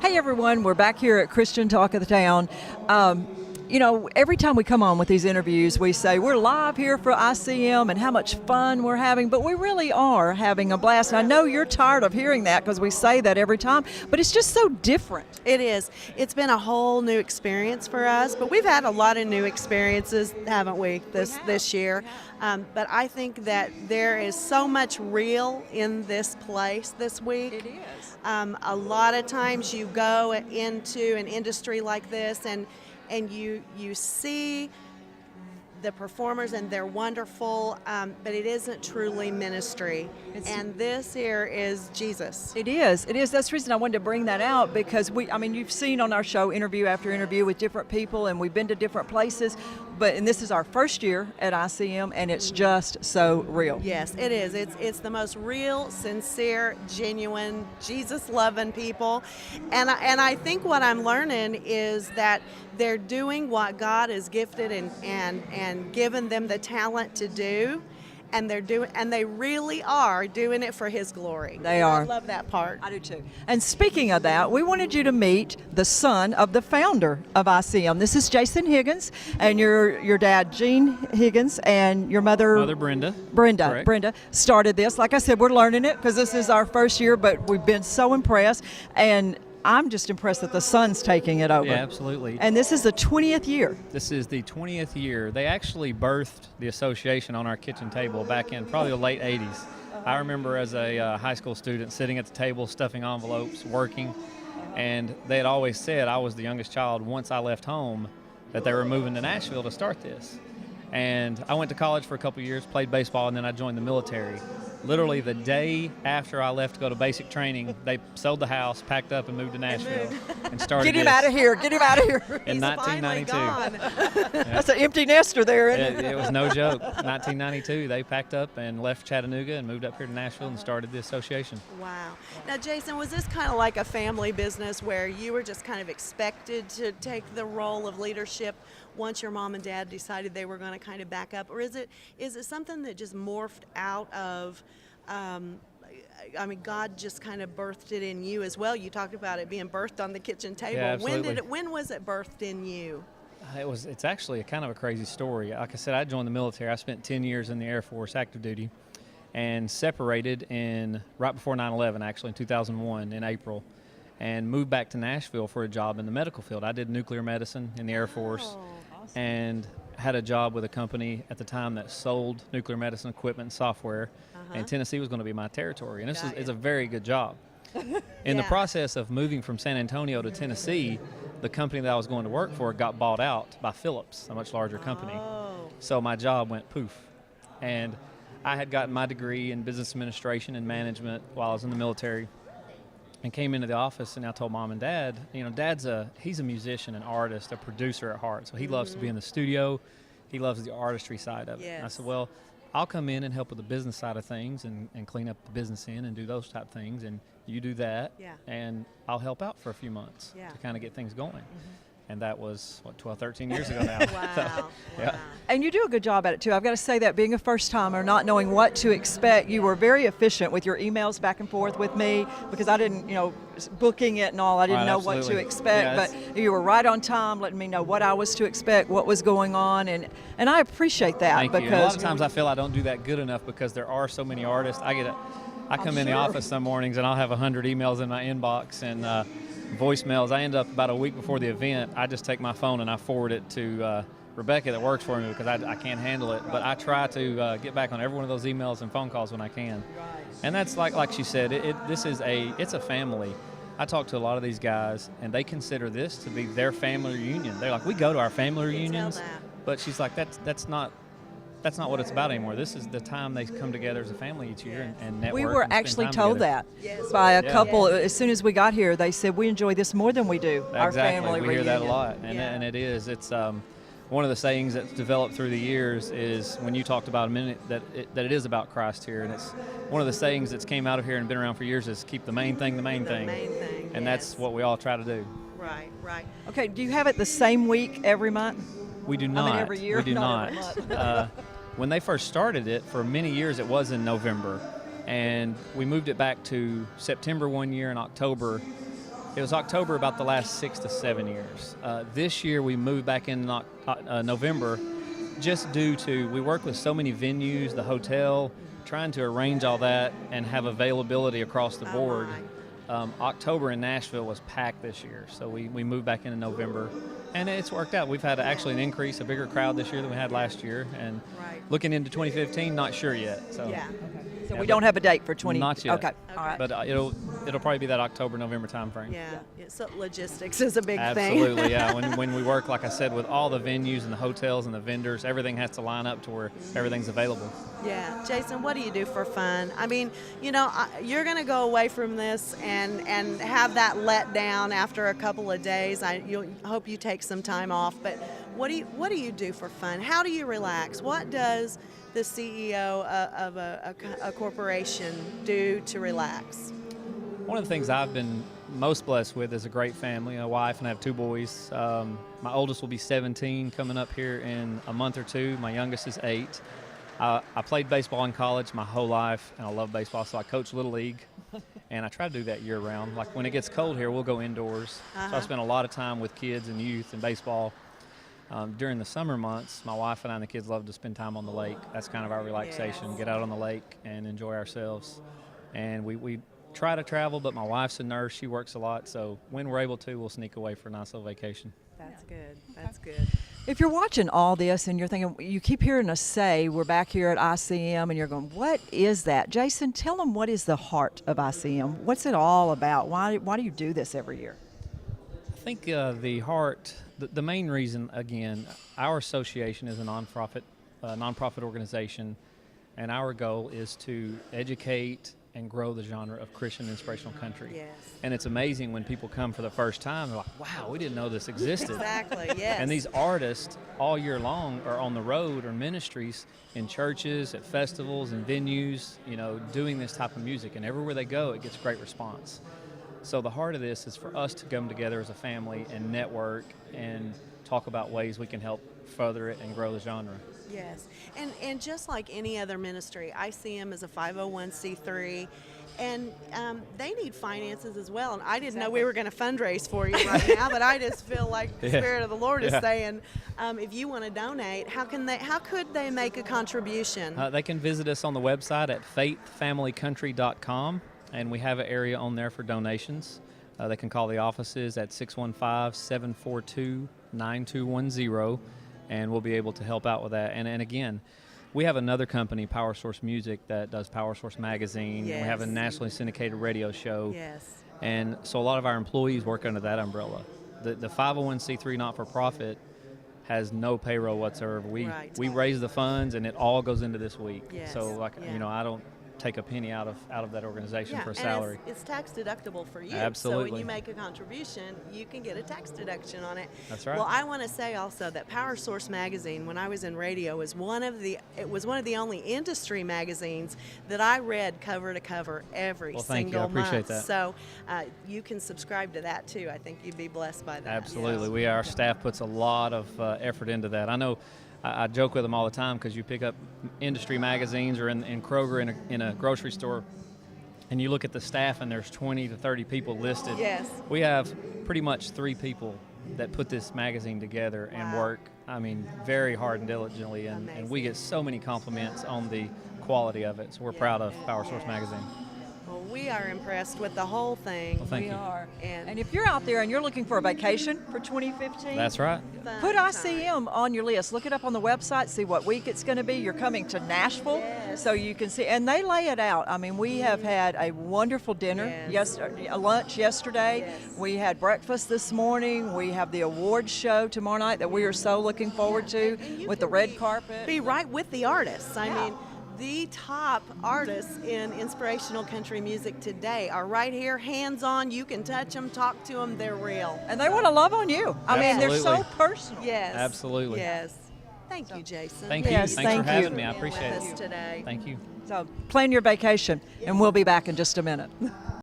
Hey everyone, we're back here at Christian Talk of the Town. Every time we come on with these interviews, we say we're live here for ICM and how much fun we're having, but we really are having a blast. And I know you're tired of hearing that because we say that every time, but it's just so different. It is. It's been a whole new experience for us, but we've had a lot of new experiences, haven't we, this year? But I think that there is so much real in this place this week. It is. A lot of times you go into an industry like this and you see the performers and they're wonderful, but it isn't truly ministry. And this here is Jesus. It is. That's the reason I wanted to bring that out because you've seen on our show interview after interview with different people and we've been to different places, and this is our first year at ICM and it's just so real. Yes, it is. It's the most real, sincere, genuine, Jesus-loving people. And I think what I'm learning is that they're doing what God has gifted and given them the talent to do, and they really are doing it for His glory. They are. I love that part. I do too. And speaking of that, we wanted you to meet the son of the founder of ICM. This is Jason Higgins, and your dad, Gene Higgins, and your mother Brenda. Brenda. Brenda started this. Like I said, we're learning it because this is our first year, but we've been so impressed. And I'm just impressed that the son's taking it over. Yeah, absolutely. And this is the 20th year. This is the 20th year. They actually birthed the association on our kitchen table back in probably the late 80s. I remember as a high school student sitting at the table, stuffing envelopes, working, and they had always said I was the youngest child once I left home that they were moving to Nashville to start this. And I went to college for a couple years, played baseball, and then I joined the military. Literally the day after I left to go to basic training, they sold the house, packed up, and moved to Nashville and started Get him out of here. Get him out of here. In 1992. That's an empty nester there, isn't It was no joke. 1992, they packed up and left Chattanooga and moved up here to Nashville and started the association. Wow. Now, Jason, was this kind of like a family business where you were just kind of expected to take the role of leadership once your mom and dad decided they were going to kind of back up? Or is it something that just morphed out of, God just kind of birthed it in you as well? You talked about it being birthed on the kitchen table. Yeah, absolutely. When was it birthed in you? It's actually kind of a crazy story. Like I said, I joined the military. I spent 10 years in the Air Force active duty and separated right before 9/11, actually in 2001 in April, and moved back to Nashville for a job in the medical field. I did nuclear medicine in the Air Force. Awesome. And had a job with a company at the time that sold nuclear medicine equipment and software, and Tennessee was going to be my territory. And this is a very good job. In the process of moving from San Antonio to Tennessee, the company that I was going to work for got bought out by Philips, a much larger company. So my job went poof. And I had gotten my degree in business administration and management while I was in the military, and came into the office and I told mom and dad, he's a musician, an artist, a producer at heart. So he loves to be in the studio. He loves the artistry side of it. Yes. I said, well, I'll come in and help with the business side of things and clean up the business end and do those type of things. And you do that. Yeah. And I'll help out for a few months to kind of get things going. And that was, 12, 13 years ago now. Wow. Yeah. And you do a good job at it too. I've got to say that being a first timer, not knowing what to expect, you were very efficient with your emails back and forth with me because I didn't, booking it and all, I didn't know what to absolutely. expect, Yeah, but you were right on time, letting me know what I was to expect, what was going on, and I appreciate that. Thank you. Because And a lot of times I feel I don't do that good enough because there are so many artists. I come in the office some mornings and I'll have 100 emails in my inbox and voicemails. I end up about a week before the event, I just take my phone and I forward it to Rebecca that works for me because I can't handle it. But I try to get back on every one of those emails and phone calls when I can. And that's like she said, it's a family. I talk to a lot of these guys and they consider this to be their family reunion. They're like, we go to our family reunions, but she's like, that's not what it's about anymore. This is the time they come together as a family each year and network. we were and spend actually time told together. that by a couple. As soon as we got here, they said we enjoy this more than we do our family we reunion. hear that a lot, and it is. It's one of the sayings that's developed through the years is when you talked about a minute that it is about Christ here, and it's one of the sayings that's came out of here and been around for years is keep the main thing the main thing. And that's what we all try to do. Right. Okay, do you have it the same week every month? We do not. Every year? We do Not not. every month. When they first started it, for many years it was in November, and we moved it back to September one year and October It was October about the last 6 to 7 years. This year we moved back in November, just due to we work with so many venues, the hotel, trying to arrange all that and have availability across the board. October in Nashville was packed this year, so we moved back in November, and it's worked out. We've had actually an increase, a bigger crowd this year than we had last year, and looking into 2015, not sure yet. So. Yeah. So we don't have a date for 20. Not yet. Okay. All right. But it'll probably be that October, November time frame. Yeah. So logistics is a big thing. Absolutely, yeah. When we work, like I said, with all the venues and the hotels and the vendors, everything has to line up to where everything's available. Yeah. Jason, what do you do for fun? I mean, you know, you're going to go away from this and have that let down after a couple of days. I hope you take some time off. But what do you do for fun? How do you relax? What does the CEO of a corporation do to relax? One of the things I've been most blessed with is a great family, a wife, and I have 2 boys. My oldest will be 17 coming up here in a month or 2. My youngest is 8. I played baseball in college my whole life, and I love baseball, so I coach Little League, and I try to do that year-round. Like when it gets cold here, we'll go indoors. So I spend a lot of time with kids and youth and baseball. During the summer months, my wife and I and the kids love to spend time on the lake. That's kind of our relaxation, get out on the lake and enjoy ourselves. And we try to travel, but my wife's a nurse. She works a lot, so when we're able to, we'll sneak away for a nice little vacation. That's good. That's good. If you're watching all this and you're thinking, you keep hearing us say we're back here at ICM, and you're going, what is that? Jason, tell them what is the heart of ICM? What's it all about? Why do you do this every year? I think the heart, the main reason, again, our association is a nonprofit organization, and our goal is to educate and grow the genre of Christian inspirational country. Yes. And it's amazing when people come for the first time, they're like, wow, we didn't know this existed. Exactly, yes. And these artists all year long are on the road or ministries in churches, at festivals and venues, you know, doing this type of music. And everywhere they go, it gets great response. So the heart of this is for us to come together as a family and network and talk about ways we can help further it and grow the genre. Yes, and just like any other ministry, ICM is a 501c3, and they need finances as well. And I didn't know we were going to fundraise for you right now, but I just feel like the Spirit of the Lord is saying, if you want to donate, how could they make a contribution? They can visit us on the website at faithfamilycountry.com, and we have an area on there for donations. They can call the offices at 615-742-9210. And we'll be able to help out with that. And again, we have another company, Power Source Music, that does Power Source Magazine. Yes. We have a nationally syndicated radio show. Yes. And so a lot of our employees work under that umbrella. The 501c3 not-for-profit has no payroll whatsoever. We raise the funds, and it all goes into this week. Yes. So, you know, I don't take a penny out of that organization for a salary. And it's tax deductible for you. Absolutely. So when you make a contribution, you can get a tax deduction on it. That's right. Well, I want to say also that Power Source Magazine, when I was in radio, was one of the only industry magazines that I read cover to cover every single month. I appreciate that. So you can subscribe to that too. I think you'd be blessed by that. Absolutely. Our staff puts a lot of effort into that. I know. I joke with them all the time because you pick up industry magazines or in Kroger in a grocery store, and you look at the staff and there's 20 to 30 people listed. Yes. We have pretty much 3 people that put this magazine together and work, I mean, very hard and diligently, and we get so many compliments on the quality of it. So we're proud of Power Source Magazine. Well, we are impressed with the whole thing. Well, thank you. Are. And if you're out there and you're looking for a vacation for 2015, that's right. Put ICM on your list. Look it up on the website, see what week it's going to be. You're coming to Nashville, so you can see. And they lay it out. I mean, we have had a wonderful dinner, a lunch yesterday. Yes. We had breakfast this morning. We have the awards show tomorrow night that we are so looking forward to with the red carpet. Be right with the artists. I mean, the top artists in inspirational country music today are right here, hands-on. You can touch them, talk to them. They're real. And they want to love on you. I mean, they're so personal. Yes. Absolutely. Yes. Thank you, Jason. Thank you. Yes, Thanks for having you. me. I appreciate With us it. today. Thank you. So plan your vacation, and we'll be back in just a minute.